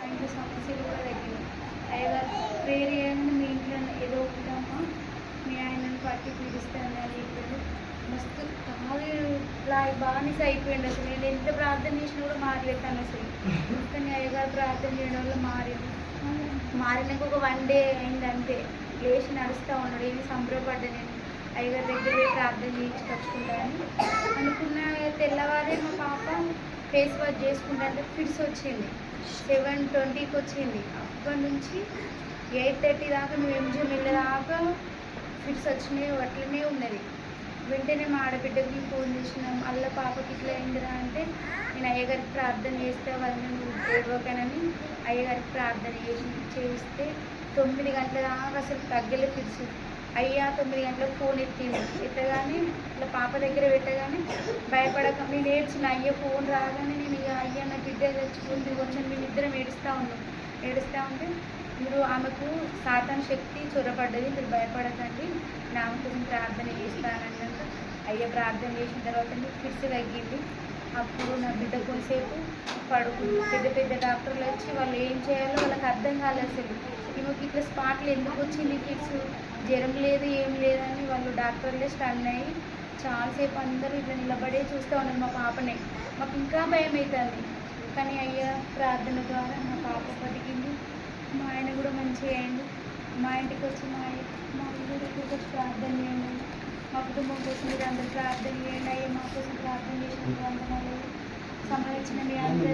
ఇంట్లో సమస్యలు కూడా తగ్గినాయి. అయ్యగారు ప్రేయర్ చేయండి, మీ ఇంట్లో ఏదో ఒకటమ్మా మీ ఆయనను పట్టి పీడిస్తాను అని చెప్పాడు. మస్తు చాలా బానిస అయిపోయింది. అసలు నేను ఎంత ప్రార్థన చేసినా కూడా మారలేతాను అసలు. కానీ అయ్యగారు ప్రార్థన చేయడం వల్ల మారినాక ఒక 1 డే అయింది అంతే. లేచి నడుస్తూ ఉన్నాడు. ఏమి సంబరపడ్డా నేను అయ్యగారి దగ్గర పోయి ప్రార్థన చేయించుకొచ్చుకుంటానని అనుకున్న. తెల్లవారే మా పాప ఫేస్ వాష్ చేసుకుంటే ఫిట్స్ వచ్చింది. 7:20కి వచ్చింది. అప్పటి నుంచి 8:30 దాకా మేము ఎంజాయ్ వెళ్ళేదాకా ఫిట్స్ వచ్చినాయి, అట్లనే ఉన్నది. వెంటనే మా ఆడబిడ్డకి ఫోన్ చేసినాం. అల్ల పాపకి ఇట్లా అయిందిరా అంటే నేను అయ్యగారికి ప్రార్థన చేస్తే వాళ్ళని ఇవ్వకనని అయ్యగారికి ప్రార్థన చేస్తే 9 గంటల దాకా అసలు తగ్గలే ఫిట్స్. అయ్యా 9 గంటలకు ఫోన్ ఎత్తగానే ఇట్లా పాప దగ్గర పెట్టగానే భయపడక నేను ఏడ్చిన. అయ్యా ఫోన్ రాగానే నేను ఇక అయ్యా నా బిడ్డ తెచ్చుకుంది కొంచెం మేమిద్దరం ఏడుస్తూ ఉంటే మీరు ఆమెకు సాతాను శక్తి చొరబడ్డది, మీరు భయపడకండి, నా ఆమె కోసం ప్రార్థన చేస్తానన్నాక అయ్యా ప్రార్థన చేసిన తర్వాత ఫిట్స్ తగ్గింది. అప్పుడు నా బిడ్డ కొంతసేపు పడుకుంది. పెద్ద డాక్టర్లు వచ్చి వాళ్ళు ఏం చేయాలో వాళ్ళకి అర్థం కాలేదు. అసలు ఈమెకి ఇట్లా స్పాట్లు ఎందుకు వచ్చింది ఫిట్స్, జ్వరం లేదు ఏం లేదని వాళ్ళు డాక్టర్లే స్టన్ అయ్యి చాలాసేపు అందరూ ఇట్లా నిలబడే చూస్తూ ఉన్నారు మా పాపనే. మాకు ఇంకా భయం అవుతుంది. కానీ అయ్యా ప్రార్థన ద్వారా మా పాప బతికింది. మా ఆయన కూడా మంచిగా అయ్యింది. మా ఇంటికి వచ్చి మా ఊరికి వచ్చి ప్రార్థన చేయండి, మా కుటుంబం కోసం మీరు అందరూ ప్రార్థన చేయండి. అయ్యా మా కోసం ప్రార్థన చేసినందుకు వందనాలు. సంబంధించిన మీ అందరూ